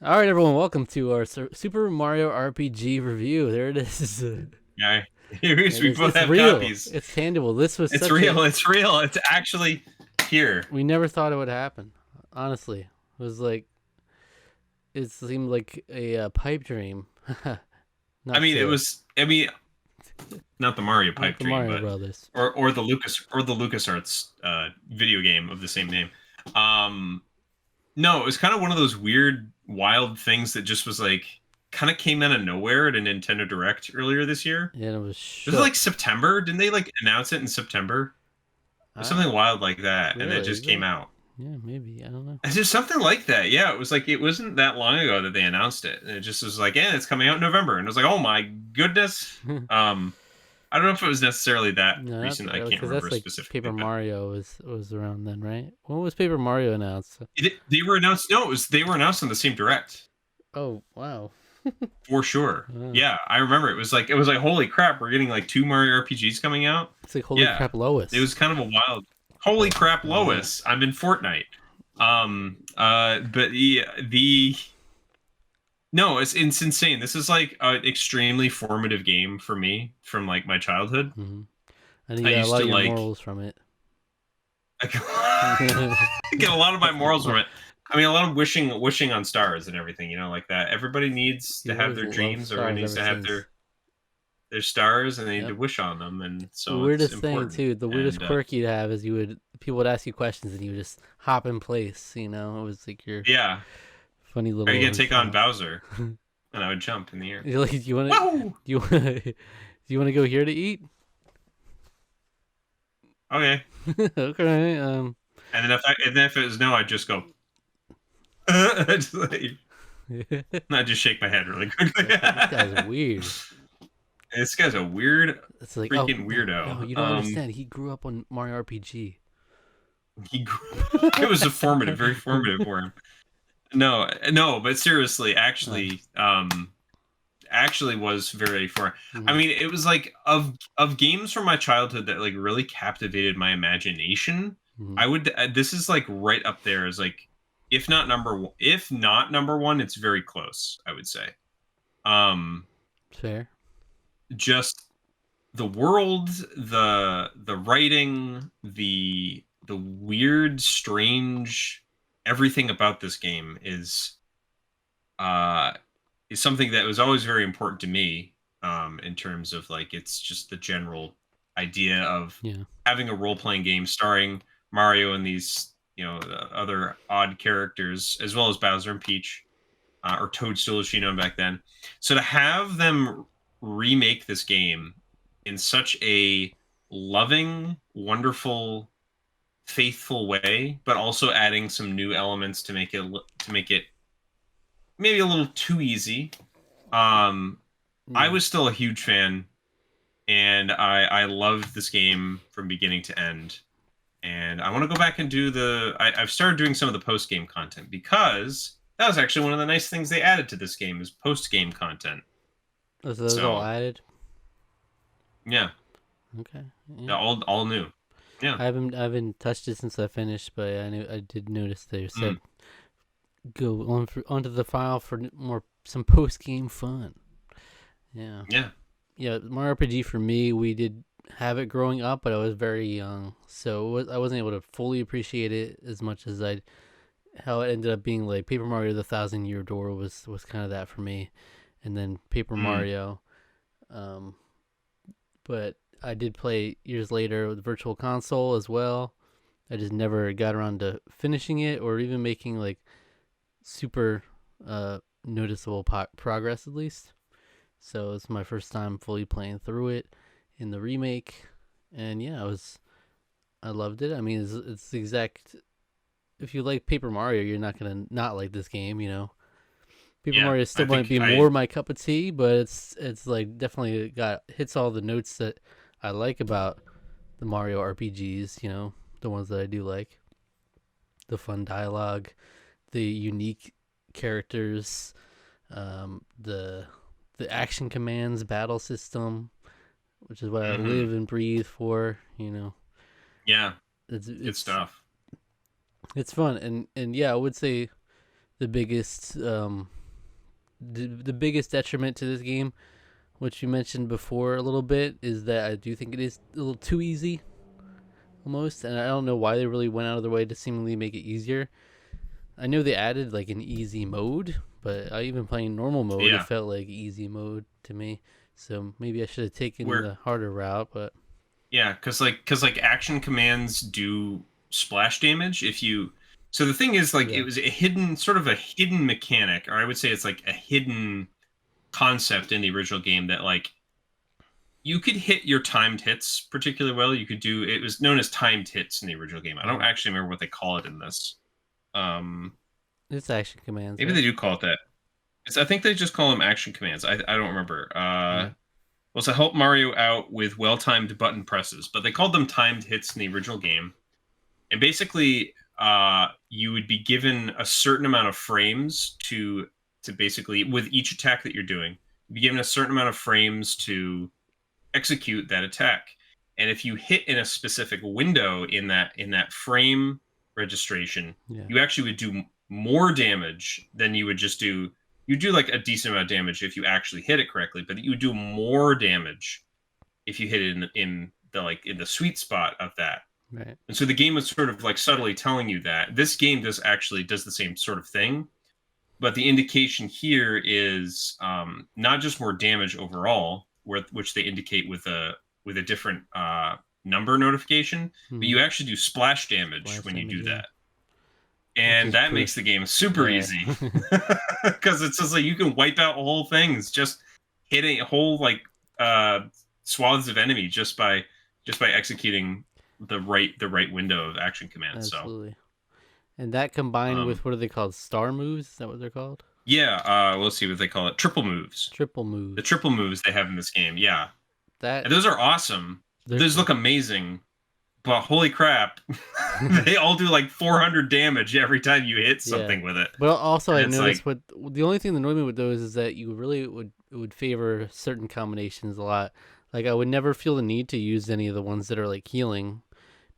All right, everyone, welcome to our Super Mario RPG review. There it is. Yeah, It we is. both It's have real. copies. It's tangible. This was It's such a. real. It's real. It's actually here. We never thought it would happen. Honestly, it was like it seemed like a pipe dream. I Not mean, it to was. Not the Mario not pipe the dream, Mario but Brothers. or the LucasArts video game of the same name. Um, no, it was kind of one of those weird, wild things that just was like kind of came out of nowhere at a Nintendo Direct earlier this year. And it was Was it like shook. September? Didn't they like announce it in September? Or Uh, something wild like that, and it really? just Is came it? out. Yeah, maybe. I don't know. It's just something like that. Yeah, it was like it wasn't that long ago that they announced it. And it just was like, yeah, it's coming out in November, and it was like, oh my goodness. I don't know if it was necessarily that No, not recent. I can't because remember that's like specifically, Paper but Mario was around then, right? When was Paper Mario announced? they were announced. No, it was they were announced on the same direct Oh wow. for sure. Wow. Yeah, I remember it was like holy crap, we're getting like two Mario RPGs coming out. It's like holy Yeah, crap, it Lois. was kind of a wild. Holy crap, Yeah. Lois! I'm in Fortnite. But the No, it's insane. This is like an extremely formative game for me from like my childhood. Hmm. I think I you got a used lot to of your like morals from it. get a lot of my morals from it. I mean, a lot of wishing on stars and everything, like that. Everybody needs to You've have always their loved dreams. Everybody stars needs ever to have since. their stars, and they need to Yep. wish on them, and The so it's weirdest thing important. too, the weirdest And quirk you'd have is people would ask you questions and you would just hop in place. It was like your yeah, funny are you little. gonna take on Bowser? And I would jump in the air. You're like, do you want to? Whoa! Do you want to? Do you want to go here to eat? Okay. Okay. And then if it was no, I'd just go. I'd just shake my head really quickly. This guy's weird. This guy's a weird, It's like, oh freaking no, no, weirdo. you don't understand. He grew up on Mario RPG. He, it was a formative, very formative for him. No, no, but seriously, Uh, actually was very for. I mhm, mean, it was like of games from my childhood that like really captivated my imagination. mhm. I would. This is like right up there as like, if not number one, it's very close. I would say. Um, Fair. just the world, the writing, the weird, strange, everything about this game uh is something that was always very important to me. In terms of like it's just the general idea of Yeah. having a role-playing game starring Mario and these other odd characters as well as Bowser and Peach, or Toadstool as she known back then. So to have them remake this game in such a loving, wonderful, faithful way, but also adding some new elements to make it maybe a little too easy. Um, I Yeah. was still a huge fan, and I loved this game from beginning to end. And I want to go back and do I've started doing some of the post game content because that was actually one of the nice things they added to this game is post game content. Oh, so that was all So added. yeah, Okay. yeah, Yeah. all new. Yeah. I haven't touched it since I finished, but I did notice they Mm, said go onto the file for more some post game fun. Yeah. yeah. Yeah. Mario RPG for me, we did have it growing up, but I was very young, so I wasn't able to fully appreciate it as much as I how it ended up being. Like Paper Mario: The Thousand Year Door was kind of that for me, and then Paper Mm, Mario. Um, but I did play years later with Virtual Console as well. I just never got around to finishing it or even making like super noticeable progress at least. So it's my first time fully playing through it in the remake, and yeah, I loved it. I mean, it's the exact. If you like Paper Mario, you're not gonna not like this game. Paper yeah. Mario I still might think be I more my cup of tea, but it's like definitely got hits all the notes that I like about the Mario RPGs. The ones that I do like, the fun dialogue, the unique characters, the action commands battle system, which is what I hmm live and breathe for. Yeah, It's good it's stuff. it's fun, and yeah, I would say the biggest the biggest detriment to this game, which you mentioned before a little bit, is that I do think it is a little too easy, almost, and I don't know why they really went out of their way to seemingly make it easier. I know they added like an easy mode, but even playing normal mode, it Yeah, felt like easy mode to me. So maybe I should have taken where the harder route, but yeah, because action commands do splash damage if you. So the thing is, like, it yeah, was a hidden sort of a hidden mechanic, or I would say it's like a hidden concept in the original game that like you could hit your timed hits particularly well. You could do it was known as timed hits in the original game. I don't uh, actually remember what they call it in this. Um, it's action commands, maybe they right? do call it that. I think they just call them action commands. I don't remember. Yeah, Was to help Mario out with well-timed button presses, but they called them timed hits in the original game. And basically, you would be given a certain amount of frames to basically with each attack that you're doing, you'd be given a certain amount of frames to execute that attack. And if you hit in a specific window in that frame registration, yeah, you actually would do more damage than you would just do. You do like a decent amount of damage if you actually hit it correctly, but you would do more damage if you hit it in the like in the sweet spot of that. right. And so the game was sort of like subtly telling you that this game does the same sort of thing, but the indication here is not just more damage overall, which they indicate with a different number notification, but Hmm. you actually do splash damage Splash when you damage, do yeah, that, which and is that pretty. makes the game super Yeah, easy because it's just like you can wipe out whole things just hitting whole like uh, swaths of enemy just by executing the right window of action commands. So absolutely. And that combined um, with what are they called? Star moves? Is that what they're called? yeah, we'll see what they call it. Triple moves. Triple The moves. triple moves they have in this game. Yeah, That and those are awesome. they're Those look cool. amazing. But holy crap, they all do like 400 damage every time you hit Yeah, something with it, but also and I it's like noticed what the only thing that annoyed me with those is that you really would favor certain combinations a lot. Like I would never feel the need to use any of the ones that are like healing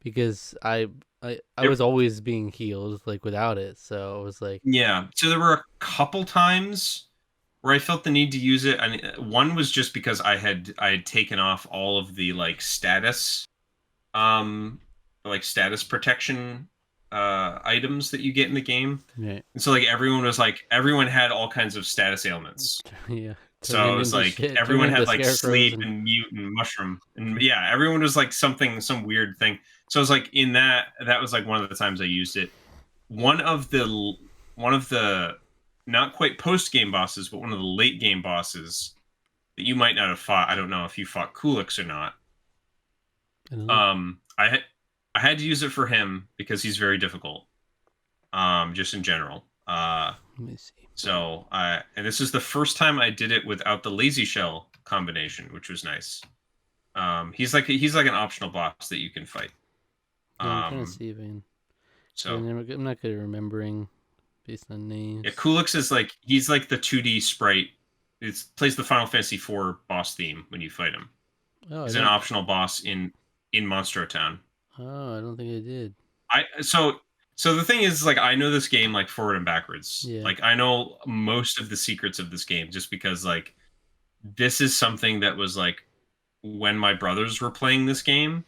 because I it, was always being healed like without it. So I was like, yeah. So there were a couple times where I felt the need to use it, and one was just because I had taken off all of the um, like status protection items that you get in the game, right, and so like everyone had all kinds of status ailments. yeah, So it turning was into like shit, turning everyone into had like scarecrows sleep and and mute and mushroom and yeah, everyone was like some weird thing. So I was like in that was like one of the times I used it. One of the not quite post game bosses, but one of the late game bosses that you might not have fought. I don't know if you fought Kulix or not. I don't know. Um, I had I had to use it for him because he's very difficult. Just in general. Let me see. So I and this is the first time I did it without the lazy shell combination, which was nice. He's like an optional boss that you can fight. Yeah, I'm trying to Um, see if I can. so I'm not good at remembering based on yeah, names. Kulix is like he's like the 2D sprite. It plays the Final Fantasy IV boss theme when you fight him. Oh, I He's an don't. optional boss in Monstro Town. Oh, I don't think I did. I so the thing is like I know this game like forward and backwards. Yeah. Like I know most of the secrets of this game just because like this is something that was like when my brothers were playing this game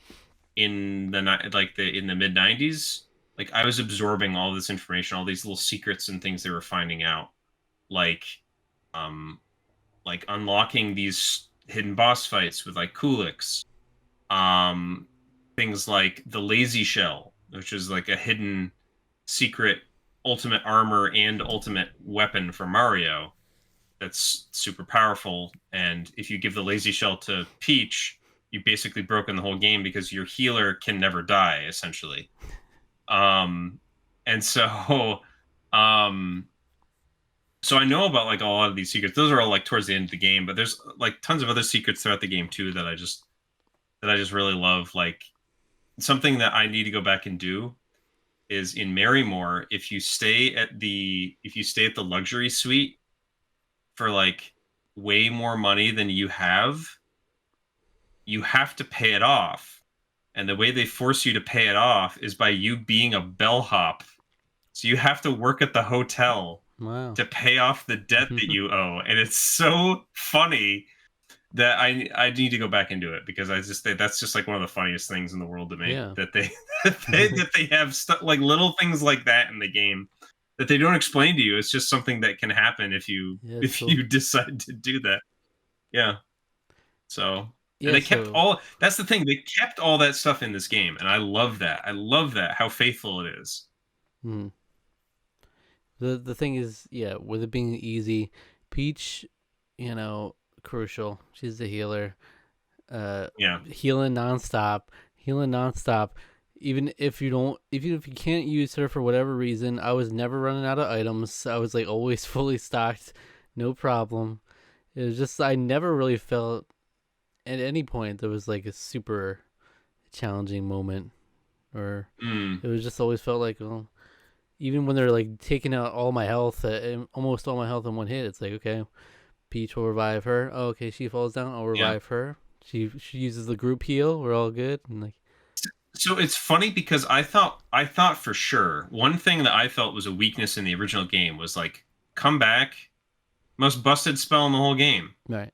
in the mid 90s, like I was absorbing all this information, all these little secrets and things they were finding out, like um like unlocking these hidden boss fights with like Kulix, um things like the lazy shell, which is like a hidden secret ultimate armor and ultimate weapon for Mario that's super powerful. And if you give the lazy shell to Peach, you've basically broken the whole game because your healer can never die, essentially. Um, and so, um, so I know about like a lot of these secrets. Those are all like towards the end of the game, but there's like tons of other secrets throughout the game too that I just really love. Like something that I need to go back and do is in Marymore. If you stay at the luxury suite for like way more money than you have to pay it off. And the way they force you to pay it off is by you being a bellhop. So you have to work at the hotel Wow. to pay off the debt that you owe, and it's so funny that I need to go back and do it because I just think that's just like one of the funniest things in the world to me Yeah. that they that they have stuff like little things like that in the game that they don't explain to you. It's just something that can happen if you Yeah. if So you decide to do that. Yeah. So and yeah. they kept So all that's the thing, they kept all that stuff in this game, and I love that. I love that how faithful it is. hmm. The thing is, yeah, with it being easy, Peach, you know, crucial. She's the healer. Uh, Yeah. healing nonstop, healing nonstop. Even if you can't use her for whatever reason, I was never running out of items. I was like always fully stocked, no problem. It was just I never really felt at any point there was like a super challenging moment, or Mm. it was just always felt like, oh, even when they're like taking out all my health, almost all my health in one hit, it's like, okay, Peach will revive her. Oh, okay, she falls down. I'll Yeah. revive her. She uses the group heal. We're all good. And like, So it's funny because I thought for sure one thing that I felt was a weakness in the original game was like come back, most busted spell in the whole game. right,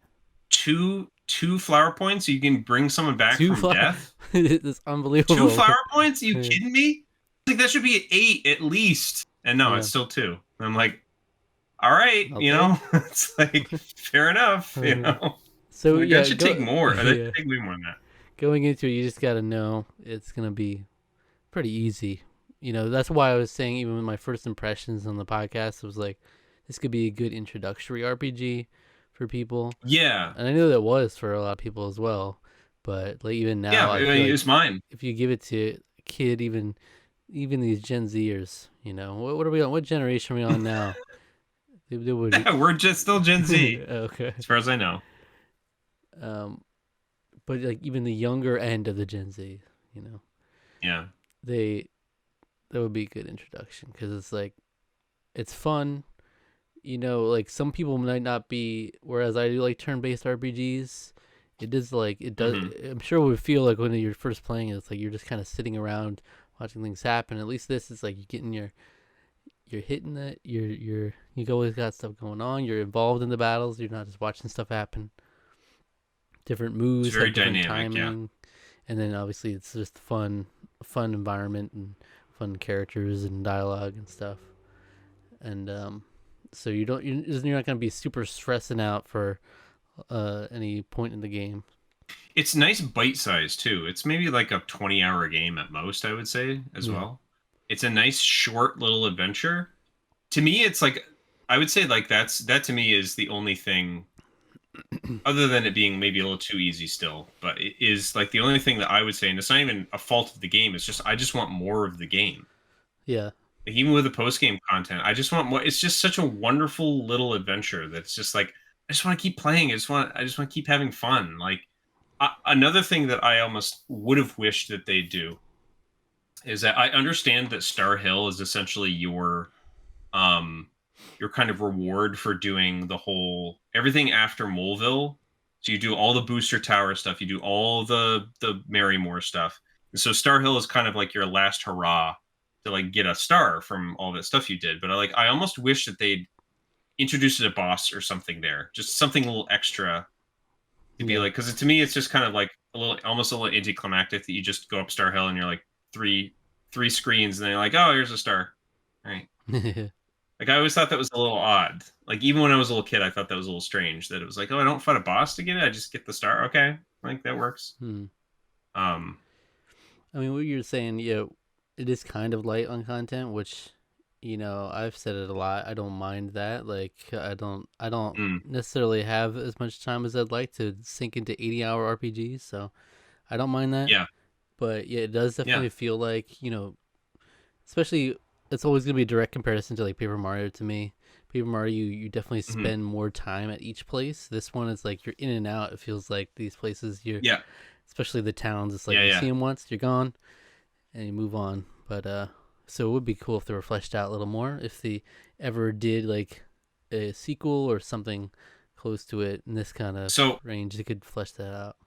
Two flower points, you can bring someone back too from far. death. It's Two unbelievable. flower points? Are you Yeah. kidding me? Like that should be 8 at least. And no, Yeah, it's still 2. I'm like, all right, I'll take. it's like fair enough. So Like that yeah, should take more. That yeah, should take way more than that. going into it, you just gotta know it's gonna be pretty easy. You know, that's why I was saying even with my first impressions on the podcast, it was like this could be a good introductory RPG for people, Yeah. and I know that was for a lot of people as well. But like even Yeah, now, I I feel mean, like it's mine. if you give it to a kid, even these Gen Zers, you know, what are we on? What generation are we on now? They would. We're just still Gen Z, Okay. as far as I know. Um, but like even the younger end of the Gen Z, you know, Yeah. they that would be a good introduction because it's like it's fun. You know, like some people might not be. Whereas I do like turn-based RPGs. It is like it does. Hmm. I'm sure it would feel like when you're first playing it, it's like you're just kind of sitting around watching things happen. At least this is like you're getting you're hitting it. You always got stuff going on. You're involved in the battles. You're not just watching stuff happen. Different It's moves very have different dynamic. Yeah. timing, and then obviously it's just fun environment and fun characters and dialogue and stuff. And so you're not gonna be super stressing out for any point in the game. It's nice bite size too. It's maybe like a 20-hour game at most, I would say, as Yeah, well. It's a nice short little adventure. To me, it's like I would say like that to me is the only thing other than it being maybe a little too easy still, but it is like the only thing that I would say, and it's not even a fault of the game, it's just I just want more of the game. yeah, Like even with the post game content, I just want more. It's just such a wonderful little adventure that's just like I just want to keep playing. I just want to keep having fun. Like another thing that I almost would have wished that they do is that I understand that Star Hill is essentially um your kind of reward for doing the whole everything after Moleville. So you do all the booster tower stuff, you do all the Marrymore stuff. And so Star Hill is kind of like your last hurrah to like get a star from all that stuff you did. But I almost wish that they'd introduced a boss or something there, just something a little extra to be yeah, like because to me it's just kind of like a little almost a little anticlimactic that you just go up Star Hill and you're like three screens and then you're like, oh, here's a star. All right. Like I always thought that was a little odd. Like even when I was a little kid, I thought that was a little strange that it was like, oh, I don't fight a boss to get it. I just get the star. Okay, like that works. hmm. Um, I mean, what you're saying, yeah, it is kind of light on content, which, you know, I've said it a lot. I don't mind that. Like, I don't mm, necessarily have as much time as I'd like to sink into 80-hour RPGs, so I don't mind that. yeah, But yeah, it does yeah, definitely feel like, you know, especially it's always gonna be a direct comparison to like Paper Mario to me. Paper Mario, you definitely mhm, spend more time at each place. This one is like you're in and out. It feels like these places you, yeah, especially the towns. It's like yeah, you yeah. see them once, you're gone, and you move on. But so it would be cool if they were fleshed out a little more. If they ever did like a sequel or something close to it in this kind of So range, they could flesh that out.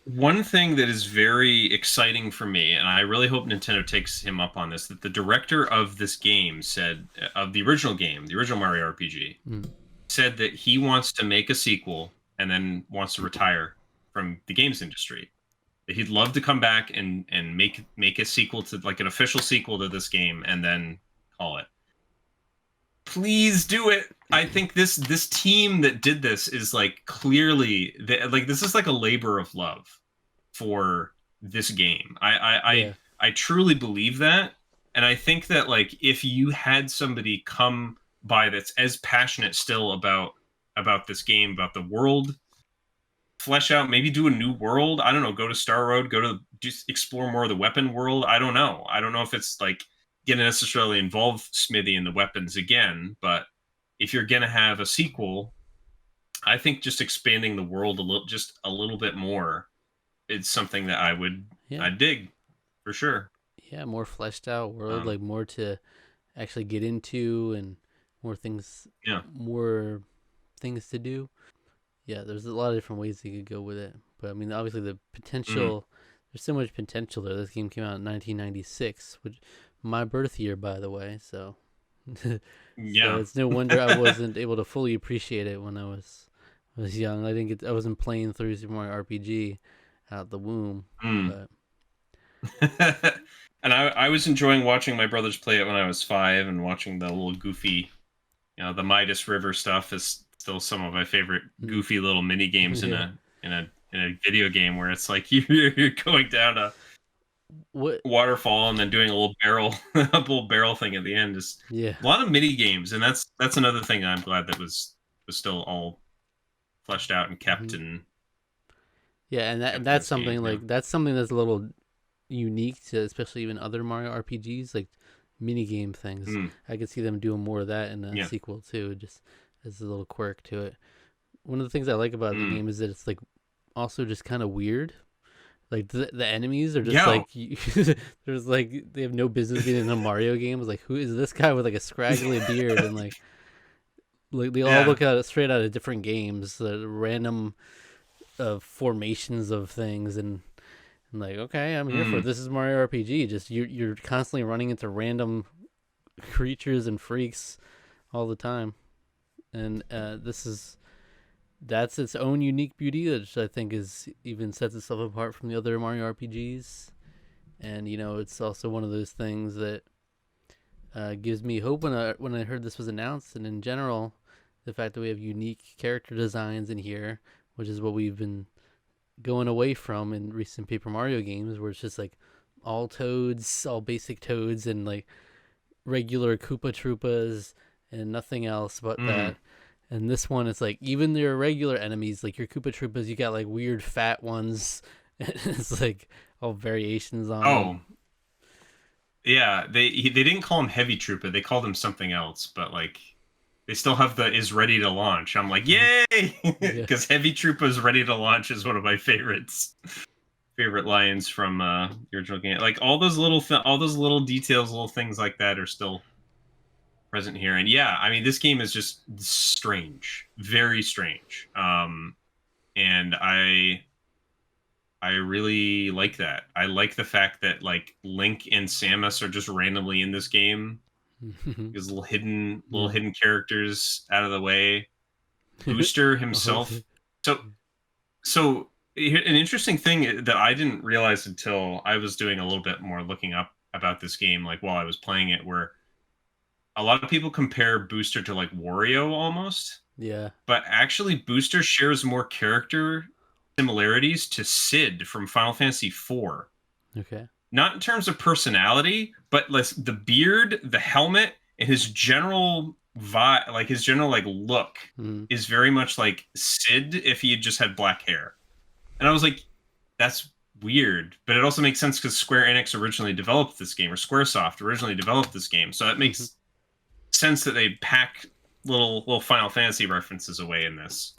one thing that is very exciting for me, and I really hope Nintendo takes him up on this, that the director of this game said, of the original game, the original Mario RPG, Mm. said that he wants to make a sequel and then wants to retire from the games industry. That he'd love to come back and make a sequel to, like, an official sequel to this game and then call it. Please do it. I think this team that did this is like clearly like this is like a labor of love for this game. Yeah. I truly believe that, and I think that, like, if you had somebody come by that's as passionate still about this game, about the world, flesh out, maybe do a new world. I don't know. Go to Star Road. Go to just explore more of the weapon world. I don't know. I don't know if it's like gonna necessarily involve Smithy and the weapons again, but if you're gonna have a sequel, I think just expanding the world just a little bit more, it's something that Yeah. I dig for sure. Yeah. More fleshed out world, Um, like more to actually get into, and more things, yeah. more things to do. Yeah, there's a lot of different ways you could go with it, but I mean, obviously the Mm, potential. There's so much potential there. This game came out in 1996, which my birth year, by the way. So, so yeah. it's no wonder I wasn't able to fully appreciate it when I was young. I didn't get. I wasn't playing through Super Mario RPG out the womb, Mm. but And I was enjoying watching my brothers play it when I was 5, and watching the little goofy, the Midas River stuff is still some of my favorite mm, goofy little mini games yeah. in a video game, where it's like you're going down a What? waterfall and then doing a little barrel a little barrel thing at the end. Is Yeah. a lot of mini games, and that's another thing I'm glad that was still all fleshed out and kept Hmm. and Yeah, and kept in that's this game. something Yeah. like that's something that's a little unique to, especially even other Mario RPGs, like mini game things. Mm, I could see them doing more of that in a yeah. sequel too, just as a little quirk to it. One of the things I like about the Mm. game is that it's like also just kind of weird. Like the enemies are just Yeah. like there's like they have no business being in a Mario game. It's like, who is this guy with like a scraggly beard, and like they all Yeah. look out straight out of different games, random formations of things, and like, okay, I'm here for it. Mm. This is Mario RPG. Just you're constantly running into random creatures and freaks all the time, and that's its own unique beauty, which I think is even sets itself apart from the other Mario RPGs. And it's also one of those things that gives me hope when I heard this was announced, and in general, the fact that we have unique character designs in here, which is what we've been going away from in recent Paper Mario games, where it's just like all toads, all basic toads, and like regular Koopa Troopas, and nothing else but Mm. that. And this one, it's like even your regular enemies, like your Koopa Troopas, you got like weird fat ones. It's like all variations on them. Oh, yeah. They didn't call him Heavy Trooper. They called him something else, but like they still have the is ready to launch. I'm like, yay! Yeah. Because Heavy Trooper is ready to launch is one of my favorite lines from the original game. Like all those little details, little things like that are still present here. And yeah, I mean, this game is just strange, very strange. And I really like that. I like the fact that, like, Link and Samus are just randomly in this game. These little Yeah. hidden characters out of the way. Booster Oh, himself. So so an interesting thing that I didn't realize until I was doing a little bit more looking up about this game, like while I was playing it, where a lot of people compare Booster to like Wario almost, yeah. but actually Booster shares more character similarities to Sid from Final Fantasy IV. Okay. Not in terms of personality, but the beard, the helmet, and his general vibe, like his general like look, Mm. is very much like Sid if he had just had black hair. And I was like, that's weird, but it also makes sense because Square Enix originally developed this game, or SquareSoft originally developed this game, so that makes sense that they pack little Final Fantasy references away in this.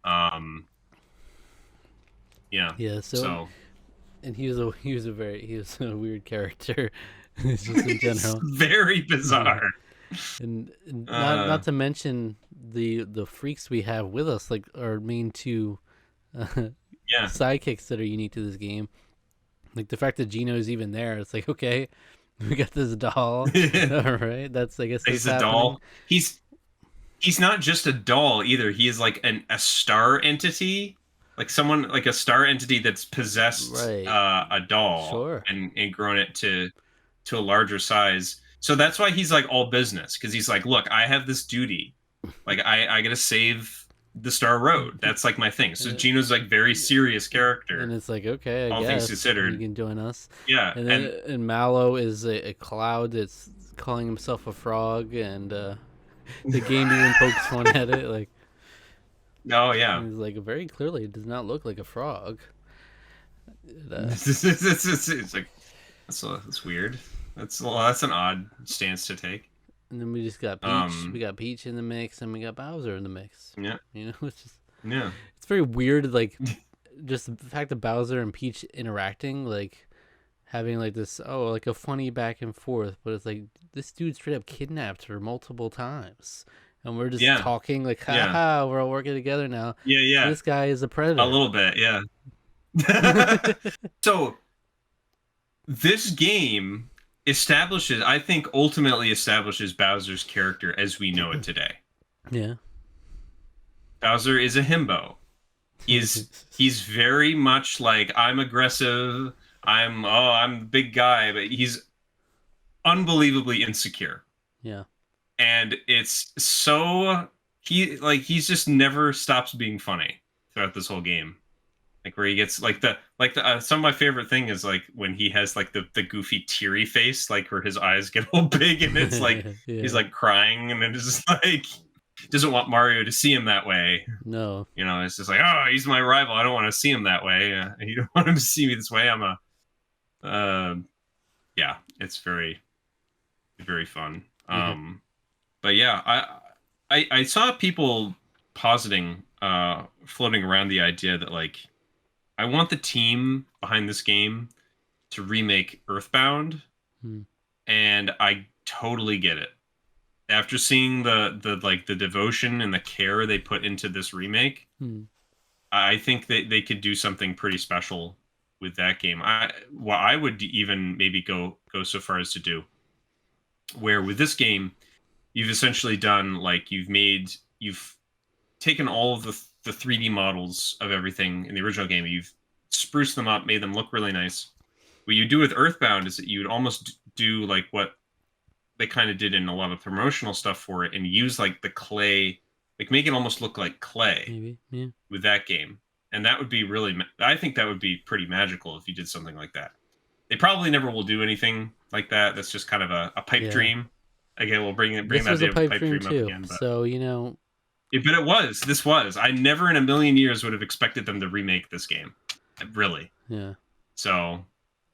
Um, yeah. Yeah. So, So and he was a weird character. It's just in it's general. very Yeah. bizarre. And not Uh, to mention the freaks we have with us, like our main two Yeah. sidekicks that are unique to this game. Like the fact that Gino's even there, it's like, okay, we got this doll. All right, that's I guess that's He's a happening. doll. He's not just a doll either. He is like a star entity, like someone like a star entity that's possessed Right. a doll Sure. and grown it to a larger size. So that's why he's like all business because he's like, look, I have this duty, like I gotta save the Star Road. That's like my thing. So Uh, Gino's like very serious and character, it's like, okay, I all things guess you considered. can join us. Yeah, And and then and Mallow is a cloud that's calling himself a frog, and the game even pokes fun at it. Like oh yeah, he's like, very clearly, it does not look like a frog. It, it's like that's weird. That's an odd stance to take. and then we just got Peach. We got Peach in the mix, and we got Bowser in the mix. Yeah, You know, it's just yeah. it's very weird. Like just the fact that Bowser and Peach interacting, like having like this like a funny back and forth, but it's like this dude straight up kidnapped her multiple times, and we're just Yeah, talking like, yeah, haha, we're all working together now. yeah, yeah. This guy is a A predator. little bit, yeah. So this game establishes, I think, ultimately establishes Bowser's character as we know it today. Yeah. Bowser is a himbo. He's very much like I'm aggressive. I'm the big guy, but he's unbelievably insecure. Yeah. And it's so he's just never stops being funny throughout this whole game. Like where he gets like the some of my favorite thing is like when he has like the goofy teary face, like where his eyes get all big and it's like he's Yeah. like crying and it's just like doesn't want Mario to see him that way. No. You know, it's just like, oh, he's my rival. I don't want to see him that way. You don't want him to see me this way. Uh, yeah, it's very, very fun. Yeah. But yeah, I saw people positing, floating around the idea that like, I want the team behind this game to remake Earthbound, Hmm. and I totally get it. After seeing the like the devotion and the care they put into this remake, Hmm. I think that they could do something pretty special with that game. I would even maybe go so far as to do where with this game you've essentially done like you've taken all of the 3D models of everything in the original game, you've spruced them up, made them look really nice. What you do with Earthbound is that you would almost do like what they kind of did in a lot of promotional stuff for it and use like the clay, like make it almost look like clay Maybe. Yeah. with that game. And that would be really, I think that would be pretty magical if you did something like that. They probably never will do anything like that. That's just kind of a pipe Yeah. dream. Again, we'll bring This that was a pipe pipe dream dream up too. again. But So, you know, but it was. This was. I never in a million years would have expected them to remake this game. Really. yeah. So,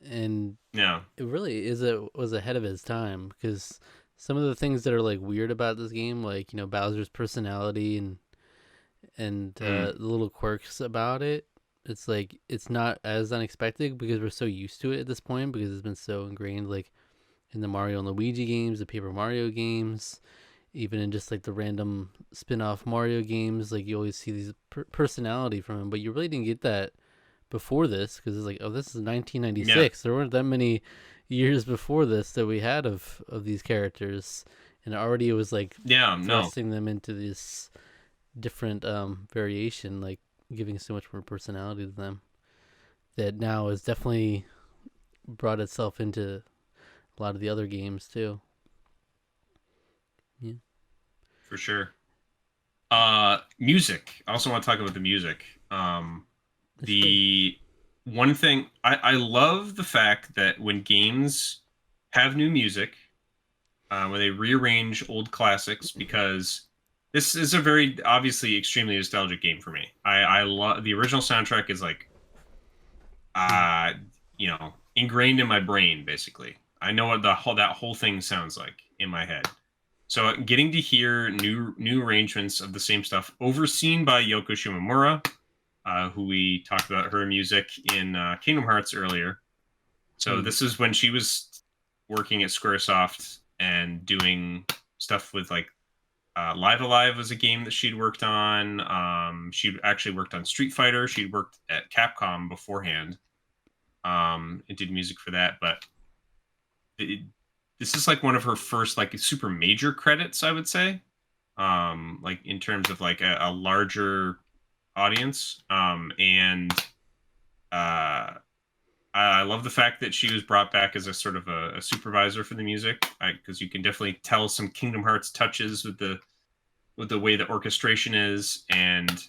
And yeah. it really was ahead of its time because some of the things that are like weird about this game, like, you know, Bowser's personality and Mm. the little quirks about it, it's like it's not as unexpected because we're so used to it at this point because it's been so ingrained, like in the Mario and Luigi games, the Paper Mario games, even in just like the random spin-off Mario games. Like you always see these personality from him, but you really didn't get that before this because it's like, oh, this is Yeah. 1996. There weren't that many years before this that we had of these characters, and already it was like Yeah. No. thrusting them into this different variation, like giving so much more personality to them that now has definitely brought itself into a lot of the other games too. Yeah. For sure. Music. I also want to talk about the music. Sure. The one thing I love the fact that when games have new music, where they rearrange old classics, because this is a very obviously extremely nostalgic game for me. I love the original soundtrack is like Hmm. uh ingrained in my brain basically. I know what that whole thing sounds like in my head. So getting to hear new arrangements of the same stuff overseen by Yoko Shimomura, who we talked about her music in Kingdom Hearts earlier. So Hmm. this is when she was working at Squaresoft and doing stuff with like Live Alive was a game that she'd worked on. She actually worked on Street Fighter. She'd worked at Capcom beforehand, and did music for that. But it, this is like one of her first like super major credits, I would say. Like in terms of like a larger audience. And I love the fact that she was brought back as a sort of a supervisor for the music, because you can definitely tell some Kingdom Hearts touches with the way the orchestration is. And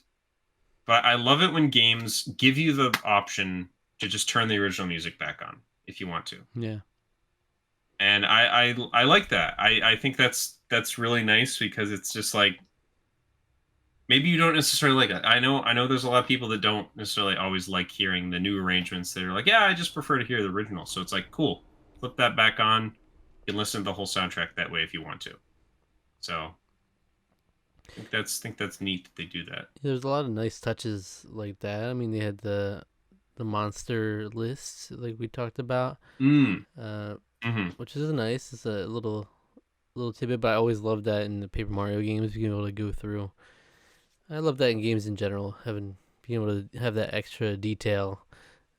but I love it when games give you the option to just turn the original music back on if you want to. Yeah. And I like that. I think that's really nice, because it's just like, maybe you don't necessarily like it. I know there's a lot of people that don't necessarily always like hearing the new arrangements. They're like, yeah, I just prefer to hear the original. So it's like, cool, flip that back on. You can listen to the whole soundtrack that way if you want to. So I think that's neat that they do that. There's a lot of nice touches like that. I mean, they had the monster list like we talked about, Mm. uh, Hmm. which is nice. It's a little tidbit, but I always loved that in the Paper Mario games, being able to go through. I love that in games in general, being able to have that extra detail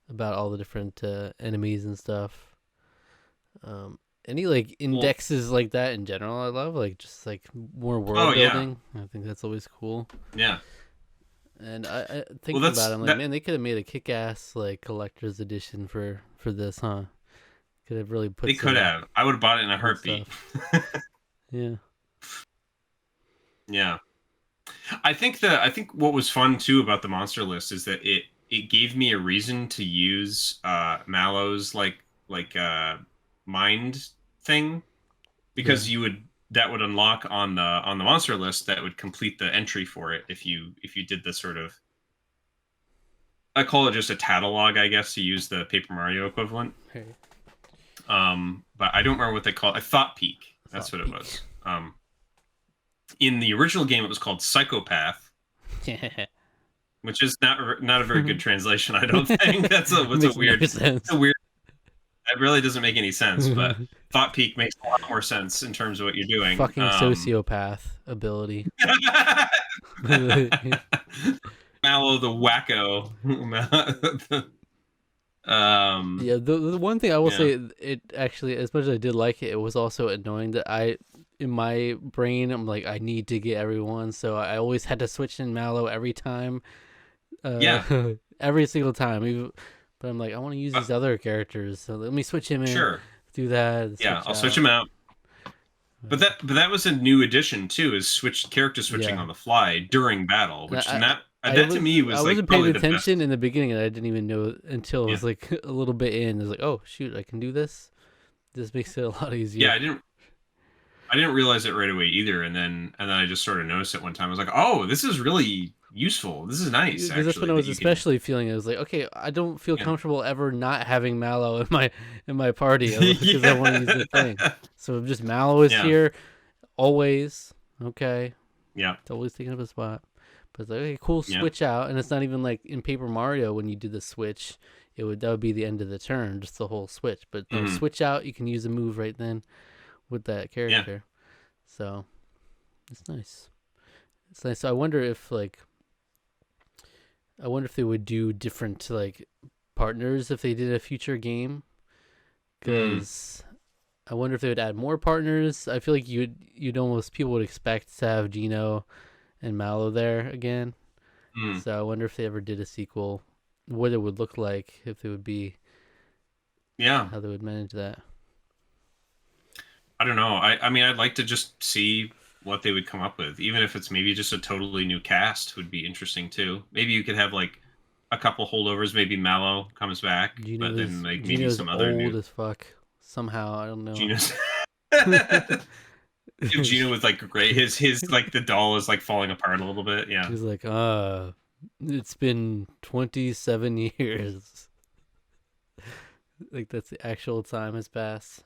about all the different enemies and stuff. Any like Well, indexes like that in general, I love, like just like more oh world yeah, building. I think that's always cool. yeah. And I Well, thinking about that's it, I'm like, that. man, they could have made a kick-ass like collector's edition for this, huh? Could have really They put could some have. I would have bought it in a good heartbeat. stuff. Yeah, Yeah. I think what was fun too about the monster list is that it gave me a reason to use Mallow's like mind thing, yeah, because you would that would unlock on the monster list, that would complete the entry for it if you did the sort of, I call it just a catalog, I guess, to use the Paper Mario equivalent. hey, But I don't remember what they call it. I thought Peak. That's thought what it peak. was. In the original game, it was called Psychopath, Yeah, which is not a very good translation. I don't think that's a makes no weird. It's a sense. weird. It really doesn't make any sense. But Thought Peak makes a lot more sense in terms of what you're doing. Fucking sociopath ability. Mallow the wacko. Yeah, the one thing I will Yeah. say, it actually, as much as I did like it, it was also annoying that in my brain, I'm like, I need to get everyone, so I always had to switch in Mallow every time, Yeah. every single time. But I'm like, I want to use Uh, these other characters, so let me switch him in, sure. do that, and Yeah. switch I'll switch out. them out. But But, that was a new addition too, is character switching yeah, on the fly during battle, and which that to me I was like wasn't paying probably the attention best. in the beginning, and I didn't even know until it Yeah. was like a little bit in. I was like, oh shoot, I can do this. This makes it a lot Yeah, easier. I didn't realize it right away either, and then I just sort of noticed it one time. I was like, "Oh, this is really useful. This is nice, Because that's when actually, I that was you can." especially feeling it. I was like, okay, I don't feel Yeah. comfortable ever not having Mallow in my party because I want to use the thing. Yeah. So just Mallow is Yeah. here always. Okay, Yeah. it's always taking up a spot. But it's like, okay, cool, Yeah. switch out, and it's not even like in Paper Mario when you do the switch. That would be the end of the turn, just the whole switch. But no, Mhm. switch out, you can use a move right then with that Yeah. character. So it's nice. It's nice. So I wonder if they would do different like partners if they did a future game. Mm. Because I wonder if they would add more partners. I feel like you'd almost, people would expect to have Gino and Mallow there again. Mm. So I wonder if they ever did a sequel, what it would look like, if they would be, Yeah. how they would manage that. I don't know. I mean, I'd like to just see what they would come up with, even if it's maybe just a totally new cast would be interesting too. Maybe you could have like a couple holdovers. Maybe Mallow comes back, but then like maybe Gino's some other old new as fuck somehow. I don't know. Gino's. Give Gino with like gray. His like the doll is like falling apart a little bit. Yeah. He's like, it's been 27 years. Like that's the actual time has passed.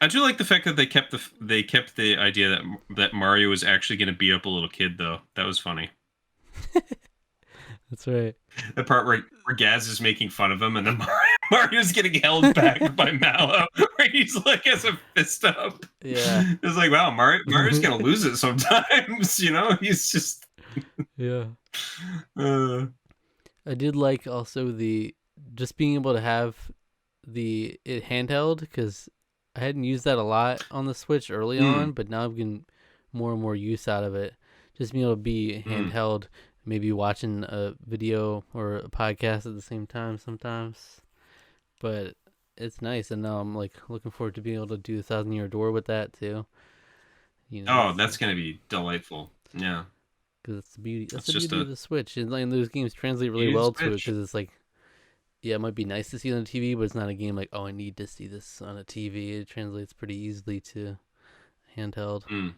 I do like the fact that they kept the idea that Mario was actually going to beat up a little kid though. That was funny. That's right. The part where Gaz is making fun of him and then Mario's getting held back by Mallow. he's like has a fist up. Yeah. It's like, wow, Mario's gonna lose it sometimes. He's just. Yeah. Uh, I did like also the just being able to have the it handheld because I hadn't used that a lot on the Switch early mm, on, but now I'm getting more and more use out of it. Just being able to be mm. handheld, maybe watching a video or a podcast at the same time sometimes. But it's nice, and now I'm like looking forward to being able to do the Thousand Year Door with that too. Oh, It's that's gonna be delightful. Yeah, because it's the beauty. That's it's the just beauty a of the Switch, and like those games translate really beauty of well the to it Switch. because it's like yeah, it might be nice to see it on TV, but it's not a game like, oh, I need to see this on a TV. It translates pretty easily to handheld. Mm,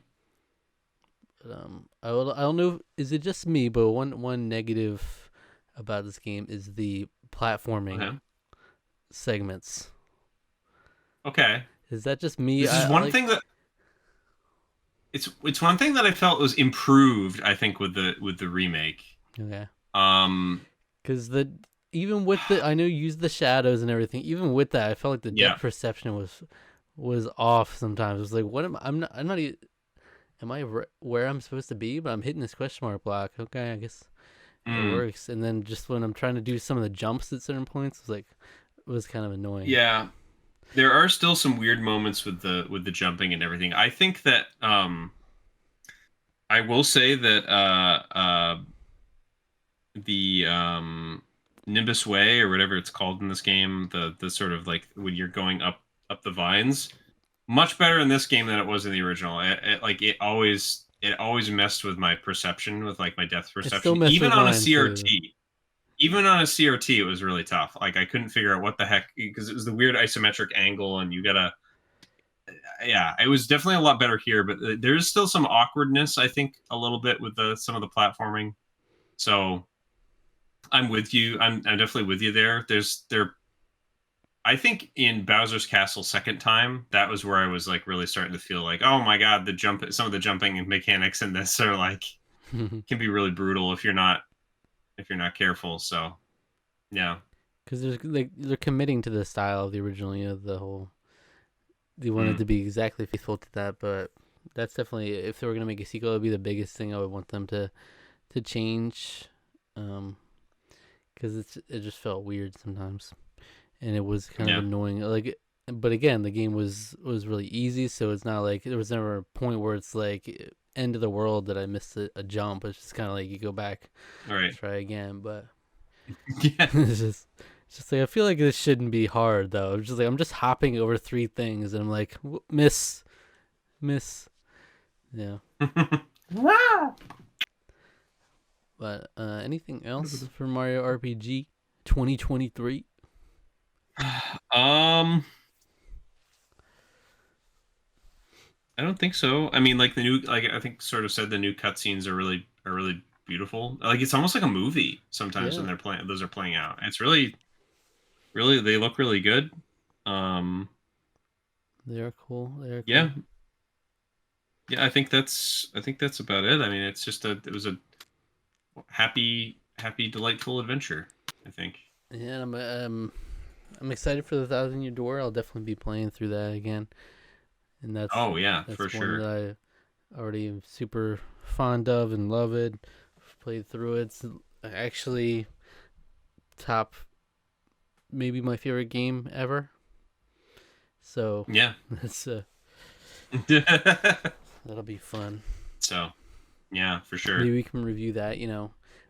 I don't know. Is it just me? But one negative about this game is the platforming okay. segments. Okay. Is that just me? This is I one like thing that it's one thing that I felt was improved. I think with the remake. okay Um. because the even with the I know you use the shadows and everything. Even with that, I felt like the Yeah. depth perception was off sometimes. It was like, what am I'm not am I where I'm supposed to be? But I'm hitting this question mark block. Okay, I guess it Mm, works. And then just when I'm trying to do some of the jumps at certain points, it was kind of annoying. yeah. There are still some weird moments with the jumping and everything. I think that I will say that the Nimbus Way or whatever it's called in this game, the sort of like when you're going up the vines, much better in this game than it was in the original. It always messed with my perception, with like my depth It still perception, messed even with on a mine too. CRT. Even on a CRT, it was really tough. Like I couldn't figure out what the heck because it was the weird isometric angle, and you gotta. Yeah, it was definitely a lot better here, but there's still some awkwardness. I think a little bit with the some of the platforming. So I'm with you. I'm definitely with you there. There. I think in Bowser's Castle second time, that was where I was like really starting to feel like, oh my god, some of the jumping mechanics in this are like can be really brutal if you're not careful. So yeah. Because they're committing to the style of the original. The whole they wanted Mm. to be exactly faithful to that. But that's definitely if they were gonna make a sequel, it'd be the biggest thing I would want them to change. Because it just felt weird sometimes, and it was kind of Yeah. annoying. Like, but again, the game was really easy, so it's not like there was never a point where it's like end of the world that I missed a jump. It's just kind of like you go back, All right. try again. But Yeah. it's just like I feel like this shouldn't be hard though. It's just like I'm just hopping over three things, and I'm like miss, yeah. Wow. But anything else for Mario RPG 2023? Um, I don't think so. I mean, like the new, like I think sort of said the new cutscenes are really beautiful. Like it's almost like a movie sometimes when Yeah, they're playing. Those are playing out. It's really they look really good. Um, they are cool. They are yeah, cool. yeah. I think that's about it. I mean, it was a happy, delightful adventure. I think. Yeah, I'm excited for the Thousand Year Door. I'll definitely be playing through that again, and Oh yeah, for that's one sure. that I already am super fond of and love it. Played through it. It's actually top, maybe my favorite game ever. So Yeah. that's that'll be fun. So yeah, for sure. Maybe we can review that.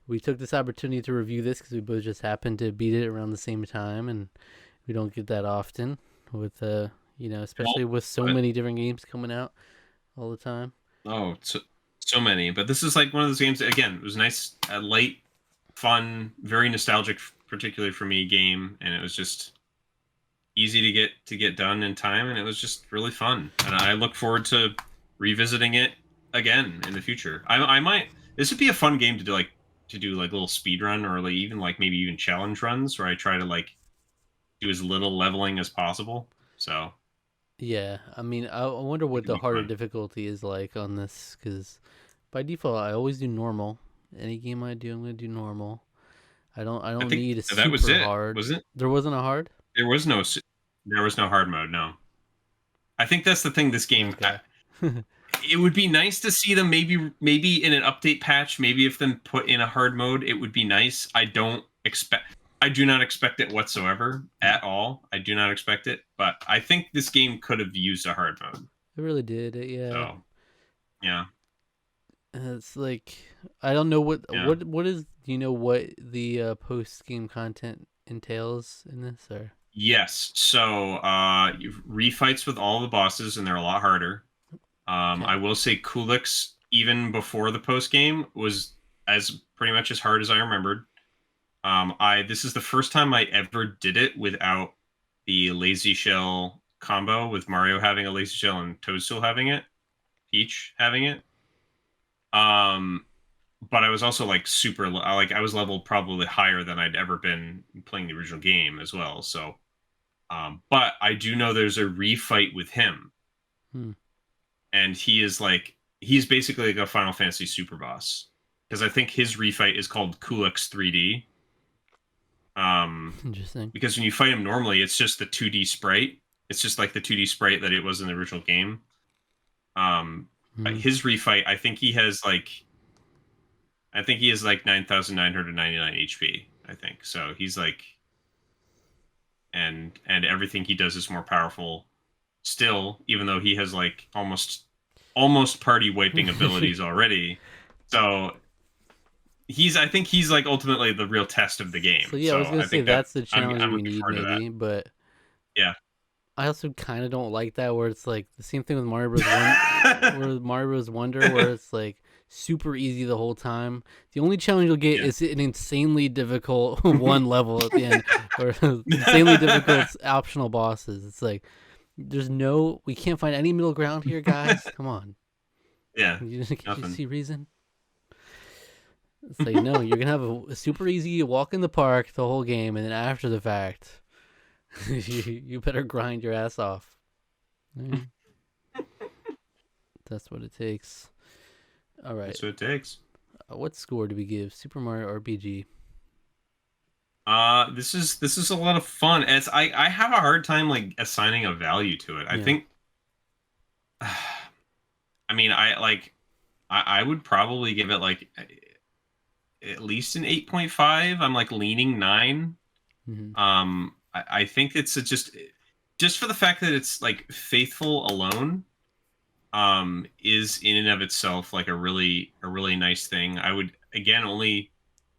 We took this opportunity to review this because we both just happened to beat it around the same time, and we don't get that often with Well, especially with so but many different games coming out all the time. oh, so many. But this is like one of those games that, again, it was nice, light, fun, very nostalgic, particularly for me, game, and it was just easy to get done in time, and it was just really fun. And I look forward to revisiting it again in the future. I might. This would be a fun game to do like little speed run or like even like maybe even challenge runs where I try to like do as little leveling as possible. So Yeah, I mean, I wonder it what could the be harder fun. difficulty is like on this because by default I always do normal. Any game I do, I'm gonna do normal. I I don't think need a that was super it, hard. wasn't it? There wasn't a hard. There was no hard mode. No. I think that's the thing. This game, Okay. it would be nice to see them maybe in an update patch. Maybe if them put in a hard mode, it would be nice. I do not expect it whatsoever at all. I do not expect it, but I think this game could have used a hard mode. It really did. Yeah. So yeah, It's like I don't know yeah. what is. Do you know what the post game content entails in this? Or Yes. So refights with all the bosses, and they're a lot harder. okay. I will say Kulix, even before the post game, was as pretty much as hard as I remembered. I This is the first time I ever did it without the lazy shell combo, with Mario having a lazy shell and Toadstool having it, Peach having it. Um, but I was also like like I was leveled probably higher than I'd ever been playing the original game as well. So, but I do know there's a refight with him, Hmm. and he's basically like a Final Fantasy super boss, because I think his refight is called Kulix 3D. Interesting. Because when you fight him normally, it's just the 2D sprite. It's just like the 2D sprite that it was in the original game. Um, Hmm. his refight, I think he has like 9,999 HP. I think so. He's like, and everything he does is more powerful still, even though he has like almost party wiping abilities already. So I think he's like ultimately the real test of the So game. yeah, I was So gonna I say think that that's the challenge I'm we looking need forward to that. maybe, but Yeah. I also kind of don't like that where it's like the same thing with where Mario Bros. Wonder, where it's like super easy the whole time. The only challenge you'll get Yeah. is an insanely difficult one level at the end, or insanely difficult optional bosses. It's like we can't find any middle ground here, guys. Come on, Yeah. can't you Nothing. see reason? It's like no, you're gonna have a super easy walk in the park the whole game, and then after the fact, you better grind your ass off. Yeah. That's what it takes. All right. That's what it takes. What score do we give Super Mario RPG? This is a lot of fun. I have a hard time like assigning a value to it. I Yeah. think, I mean, I would probably give it like at least an 8.5. I'm like leaning 9. Mm-hmm. I think it's just for the fact that it's like faithful alone, is in and of itself like a really nice thing. I would again only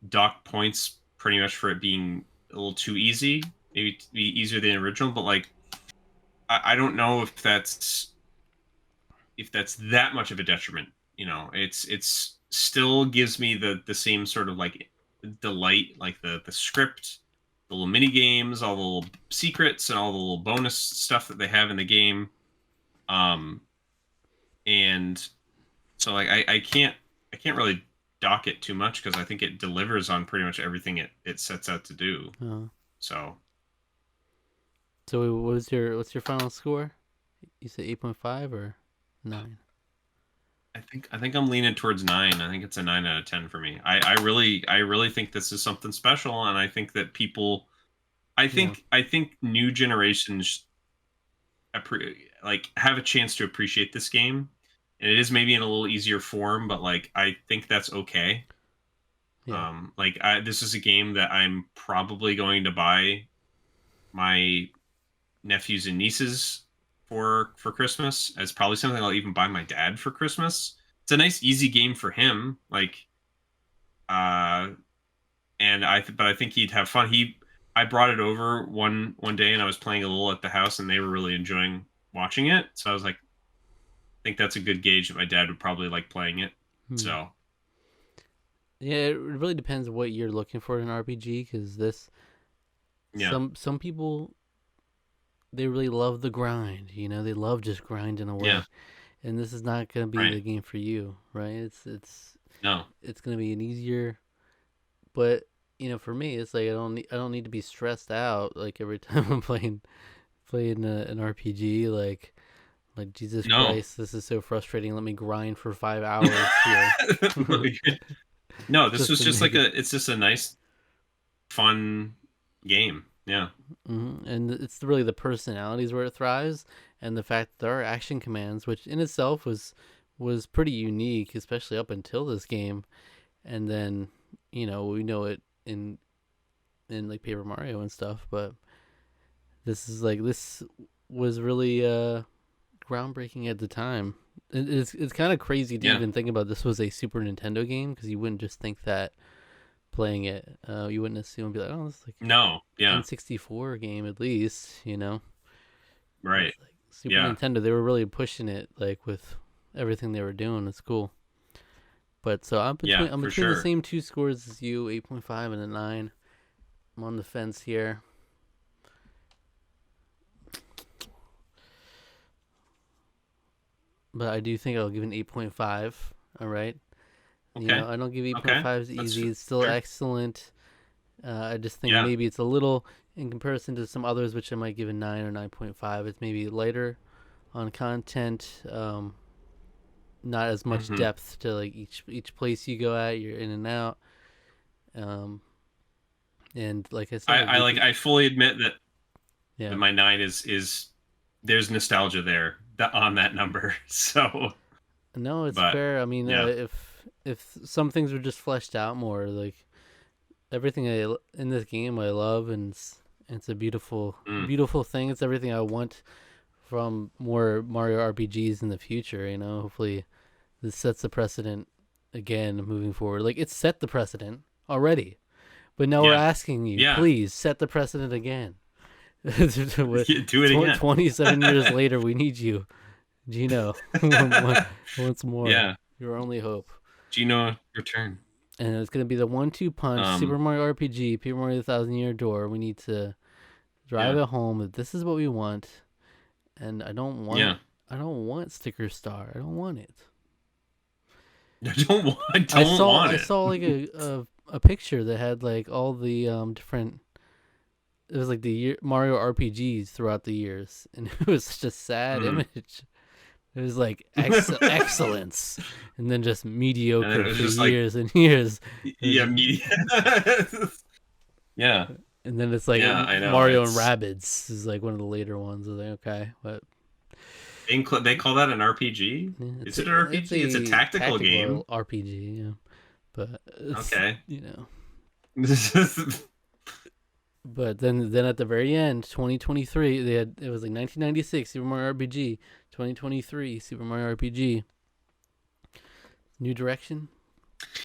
dock points pretty much for it being a little too easy, maybe to be easier than the original, but like I don't know if that's that much of a detriment. You know, it's still gives me the same sort of like delight, like the script, the little mini games, all the little secrets, and all the little bonus stuff that they have in the game. Um, and so like I can't really dock it too much because I think it delivers on pretty much everything it sets out to do. Uh, So so what's your final score? You said 8.5 or 9? I think I'm leaning towards 9. I think it's a 9 out of 10 for me. I really think this is something special, and I think that people Yeah. I think new generations like have a chance to appreciate this game, and it is maybe in a little easier form, but like I think that's okay. Yeah. This is a game that I'm probably going to buy my nephews and nieces for Christmas. It's probably something I'll even buy my dad for Christmas. It's a nice easy game for him. Uh but I think he'd have fun. I brought it over one day and I was playing a little at the house and they were really enjoying watching it. So I was like, I think that's a good gauge that my dad would probably like playing it. Hmm. So Yeah, it really depends what you're looking for in an RPG because this yeah, some people they really love the grind. They love just grinding yeah, away, and this is not gonna be right. the game for you, right? No, It's gonna be an easier, but for me, it's like I don't need to be stressed out like every time I'm playing an RPG. Like Jesus no. Christ, this is so frustrating. Let me grind for 5 hours here, No, this just was to just make it. it's just a nice, fun game. Yeah. And it's really the personalities where it thrives, and the fact that there are action commands, which in itself was pretty unique, especially up until this game. And then we know it in like Paper Mario and stuff, but this was really groundbreaking at the time. It's kind of crazy to Yeah. even think about this was a Super Nintendo game, because you wouldn't just think that playing it. You wouldn't assume be like, oh, this is like No. Yeah. N64 game at least. Right. It's like Super Yeah. Nintendo. They were really pushing it like with everything they were doing. It's cool. But so Yeah. I'm For between the sure. same two scores as you, 8.5 and a 9. I'm on the fence here. But I do think I'll give an 8.5. All right. Okay. I don't give Okay. 8.5s That's easy. It's still fair. excellent. I just think Yeah. maybe it's a little, in comparison to some others, which I might give a 9 or 9.5. It's maybe lighter on content. Not as much Hmm. depth to like each place you go at. You're in and out. Um, and like I said, I like. I fully admit that yeah. my 9 is there's nostalgia there on that number. So, No, it's but fair. I mean, yeah. if some things were just fleshed out more, like everything in this game I love, and it's a beautiful Mm. beautiful thing. It's everything I want from more Mario RPGs in the future. Hopefully this sets the precedent again moving forward. Like it's set the precedent already, but now we're Yeah. asking you, Yeah. please set the precedent again. Do it again. 27 years later, we need you, Gino. Once more, Yeah. your only hope. Gino, return. And it's gonna be the 1-2 punch. Super Um. Mario RPG, Paper Mario: The Thousand Year Door. We need to drive Yeah. it home that this is what we want, and Yeah. I don't want Sticker Star. I don't want it. I don't want I it. saw like a picture that had like all the different. It was like the Mario RPGs throughout the years, and it was such a sad Mm. image. It was like excellence, and then just And then mediocre it was for just like, years and years. yeah, media. Yeah. And then it's like Yeah. I know. Mario and Rabbids is like one of the later ones. I was like, okay, but They call that an RPG. yeah, Is it an RPG? It's a tactical game. RPG, yeah. But it's Okay. but then at the very end, 2023, it was like 1996 Super Mario RPG, 2023 Super Mario RPG. New direction,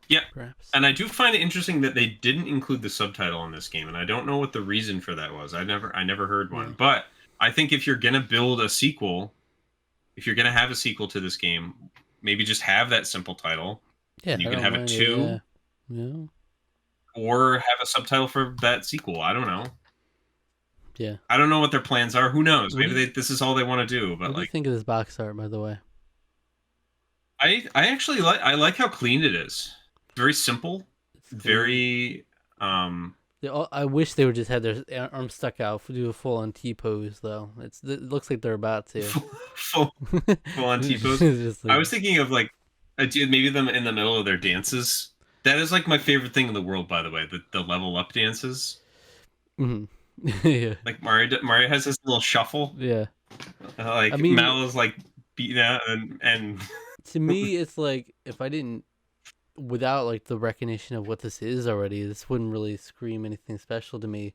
Yeah. perhaps. And I do find it interesting that they didn't include the subtitle on this game, and I don't know what the reason for that was. I never heard one. Yeah. But I think if you're gonna build a sequel, if you're gonna have a sequel to this game, maybe just have that simple title. Yeah, And you I can don't have a mind it. two, Yeah. or have a subtitle for that sequel. I don't know. Yeah. I don't know what their plans are. Who knows? What do Maybe you, this is all they want to do. what But do you like, think of this box art, by the way? I actually like how clean it is. Very simple. It's clean. Very I wish they would just had their arms stuck out, do a full on T pose though. It looks like they're about to. full on T-pose. Like, I was thinking of like maybe them in the middle of their dances. That is like my favorite thing in the world, by the way. The level up dances. mm-hmm. Yeah, Like Mario has this little shuffle. yeah. Like I mean, Mal is like beating out and to me, it's like if I didn't, without like the recognition of what this is already, this wouldn't really scream anything special to me.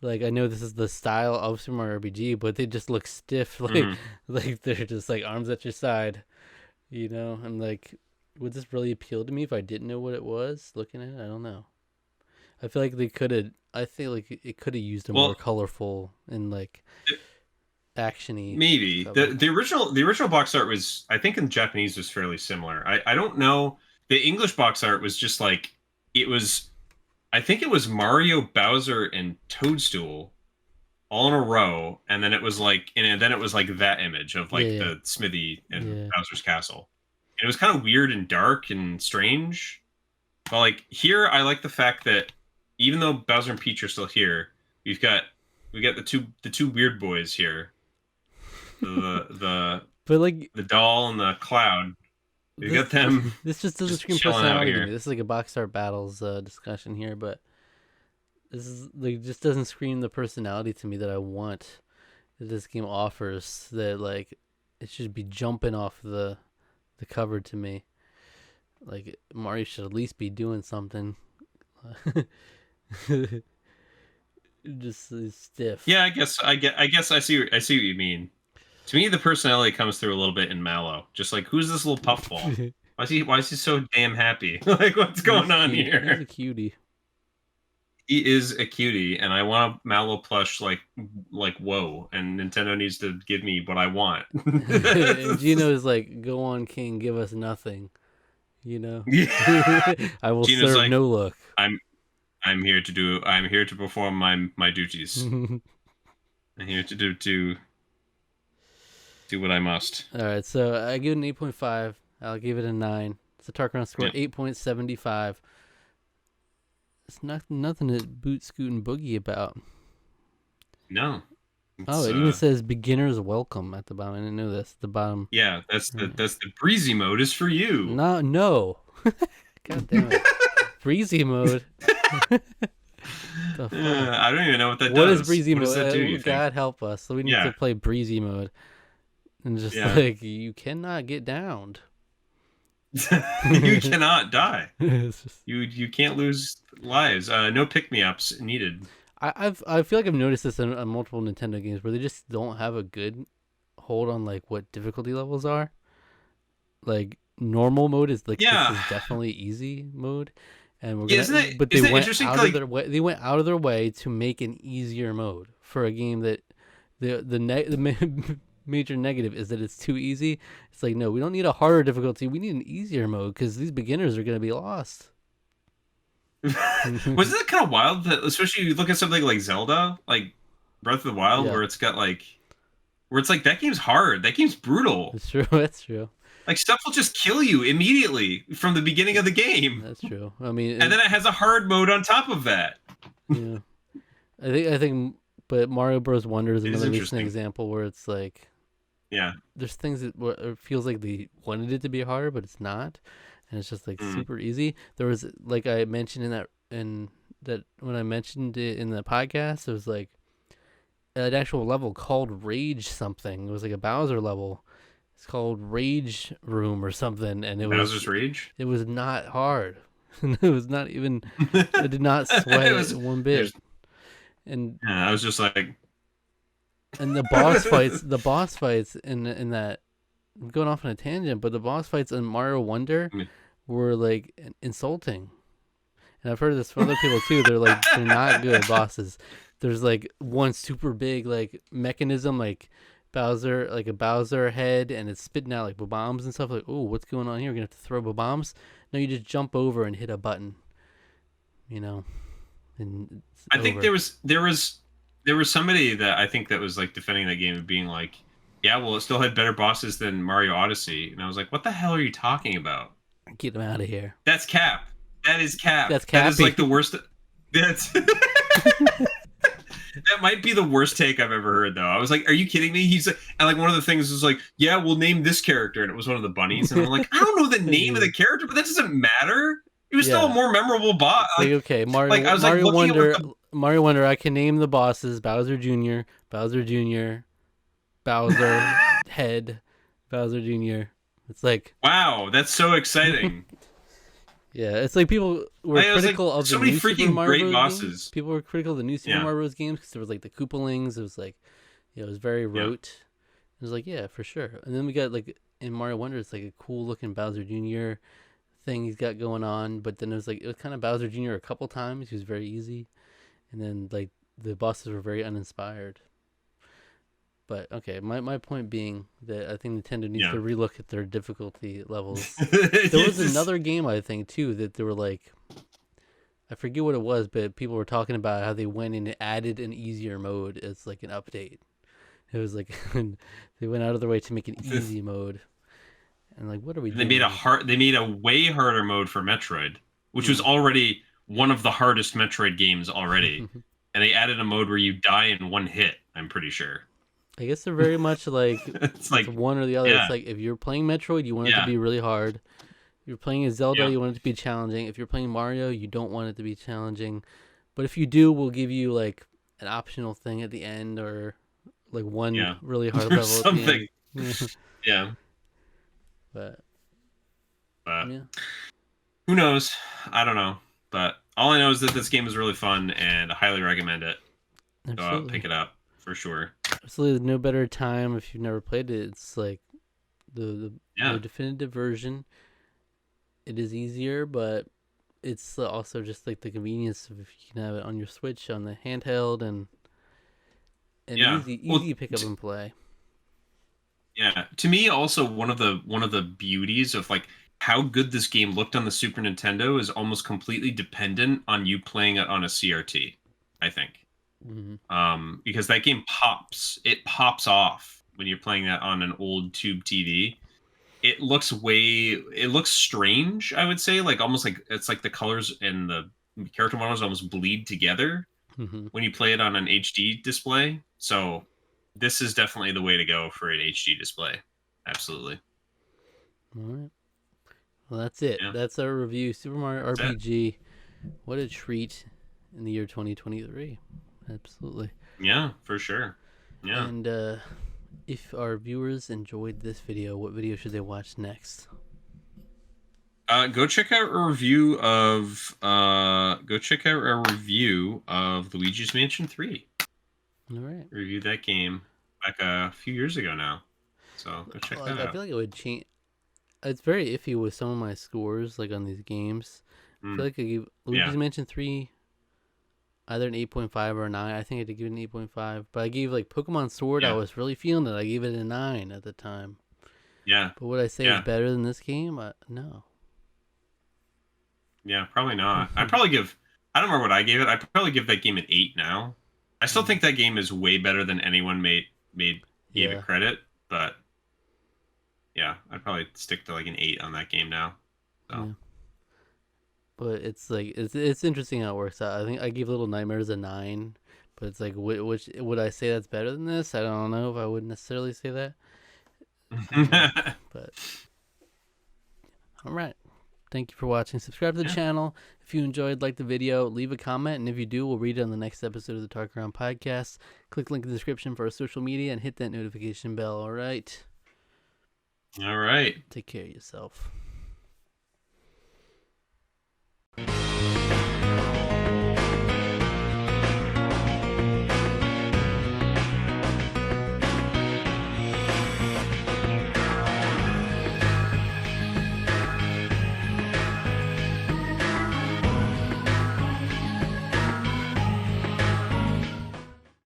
Like I know this is the style of Super Mario RPG, but they just look stiff, like Mhm. like they're just like arms at your side, And like, would this really appeal to me if I didn't know what it was? Looking at it, I don't know. I feel like they could have. I feel like it could have used a more well, colorful and like actiony maybe cover. the original box art was, I think in Japanese, was fairly similar. I don't know. The English box art was just like, it was, I think it was Mario, Bowser, and Toadstool all in a row, and then it was like, and then it was like that image of like Yeah, the smithy and yeah, Bowser's castle. And it was kind of weird and dark and strange. But like here, I like the fact that even though Bowser and Peach are still here, we got the two weird boys here, the but like the doll and the cloud. We this, got them this just doesn't just scream chilling out personality to me. here. This is like a box art battles discussion here, but This is like just doesn't scream the personality to me that I want that this game offers. That like it should be jumping off the cover to me. Like Mario should at least be doing something. Just stiff. Yeah, I guess I see what you mean. To me, the personality comes through a little bit in Mallow. Just like, who's this little puffball? Why is he so damn happy? Like, what's going on He's here? a cutie. He is a cutie, and I want a Mallow plush like whoa, and Nintendo needs to give me what I want. And Gino's like, go on, King, give us nothing. You know? Yeah. I will Gino's serve like, no look. I'm here to perform my duties. I'm here to do what I must. All right, so I give it an 8.5. I'll give it a 9. It's a Tarqaron score, 8.75. It's nothing to boot, scoot, and boogie about. No. Oh, it even says beginner's welcome at the bottom. I didn't know this. At the bottom. Yeah, that's the breezy mode is for you. No. God damn it. Breezy mode. I don't even know what that does. What is breezy what mode? Does that do, God help us. So we need to play breezy mode. And just like, you cannot get downed. You cannot die. Just... You can't lose lives. No pick-me-ups needed. I feel like I've noticed this on multiple Nintendo games where they just don't have a good hold on like what difficulty levels are. Like normal mode is like this is definitely easy mode, and we're gonna. But they went out of their way. They went out of their way to make an easier mode for a game that the major negative is that it's too easy. It's like, no, we don't need a harder difficulty. We need an easier mode because these beginners are gonna be lost. Wasn't that kind of wild? That especially you look at something like Zelda, like Breath of the Wild, where it's got like, where it's like that game's hard. That game's brutal. That's true. That's true. Like stuff will just kill you immediately from the beginning of the game. That's true. I mean, and then it has a hard mode on top of that. Yeah, I think, but Mario Bros. Wonder is another recent example where it's like, there's things that it feels like they wanted it to be harder, but it's not. And it's just like super easy. There was like I mentioned in that when I mentioned it in the podcast, it was like an actual level called Rage something. It was like a Bowser level. It's called Rage Room or something, and it was Bowser's Rage. It was not hard. It was not even. I did not sweat it one bit. And I was just like, and the boss fights in that. I'm going off on a tangent, but the boss fights in Mario Wonder were like insulting, and I've heard this from other people too. They're not good bosses. There's like one super big like mechanism like Bowser, like a Bowser head, and it's spitting out like bombs and stuff. Like, oh, what's going on here? We're gonna have to throw bombs. No, you just jump over and hit a button. You know, and I think there was somebody that I think that was like defending that game of being like, yeah, well, it still had better bosses than Mario Odyssey. And I was like, what the hell are you talking about? Get them out of here. That's cap. That is cap. That's Cappy. That is like the worst. That's that might be the worst take I've ever heard, though. I was like, are you kidding me? He's like, and like one of the things was like, yeah, we'll name this character. And it was one of the bunnies. And I'm like, I don't know the name of the character, but that doesn't matter. It was still a more memorable boss. Like, okay, Mario, like, I was Mario like Wonder. Mario Wonder, I can name the bosses: Bowser Jr., Bowser Jr., Bowser Head, Bowser Jr. It's like, wow, that's so exciting. Yeah, it's like people were critical of so the many new freaking Super Mario great Bros. Bosses. Games. People were critical of the new Super Mario Bros. Games because there was like the Koopalings. It was like, it was very rote. It was like, yeah, for sure. And then we got like in Mario Wonder, it's like a cool looking Bowser Jr. thing he's got going on. But then it was kind of Bowser Jr. a couple times. He was very easy, and then like the bosses were very uninspired. But okay, my point being that I think Nintendo needs to relook at their difficulty levels. There was another game I think too that they were like, I forget what it was, but people were talking about how they went and added an easier mode as like an update. It was like they went out of their way to make an easy mode, and like, what are we doing? They made a way harder mode for Metroid, which was already one of the hardest Metroid games already, and they added a mode where you die in one hit. I'm pretty sure. I guess they're very much like it's like one or the other. Yeah. It's like if you're playing Metroid, you want it to be really hard. If you're playing a Zelda, you want it to be challenging. If you're playing Mario, you don't want it to be challenging. But if you do, we'll give you like an optional thing at the end, or like one Yeah. really hard Or level at the end. something. Yeah. But But yeah, who knows? I don't know. But all I know is that this game is really fun, and I highly recommend it. Go out, absolutely. pick it up for sure. Absolutely, there's no better time if you've never played it. It's like the Yeah. definitive version. It is easier, but it's also just like the convenience of if you can have it on your Switch on the handheld, and Yeah. easy Well, to pick up and play. yeah. To me, also one of the beauties of like how good this game looked on the Super Nintendo is almost completely dependent on you playing it on a CRT. I think. Mm-hmm. Because that game pops off when you're playing that on an old tube TV. It looks strange, I would say, like almost like it's like the colors and the character models almost bleed together Mm-hmm. when you play it on an HD display. So this is definitely the way to go for an HD display. Absolutely. All right. Well, that's it. Yeah. That's our review. Super Mario That's it. RPG. What a treat in the year 2023. Absolutely. Yeah, for sure. Yeah. And if our viewers enjoyed this video, what video should they watch next? Go check out a review of Luigi's Mansion 3. All right. Reviewed that game back a few years ago now. So go check that Like I out. feel like it would change. It's very iffy with some of my scores, like on these games. I feel Mm, like I gave yeah. Luigi's Mansion 3 either an 8.5 or a 9. I think I did give it an 8.5. But I gave like Pokemon Sword, I Yeah. was really feeling it. I gave it a 9 at the time. Yeah. But would I say it's Yeah. better than this game? No. Yeah. Probably not. I don't remember what I gave it. I'd probably give that game an 8 now. I still think that game is way better than anyone gave it Yeah. credit, but yeah, I'd probably stick to like an 8 on that game now. So Yeah. But it's like it's interesting how it works out. I think I gave Little Nightmares a 9, but it's like which would I say that's better than this? I don't know if I would necessarily say that. But all right. Thank you for watching. Subscribe to the Yeah. channel. If you enjoyed, like the video, leave a comment, and if you do, we'll read it on the next episode of the Tarqaron podcast. Click link in the description for our social media and hit that notification bell. All right. All right. Take care of yourself.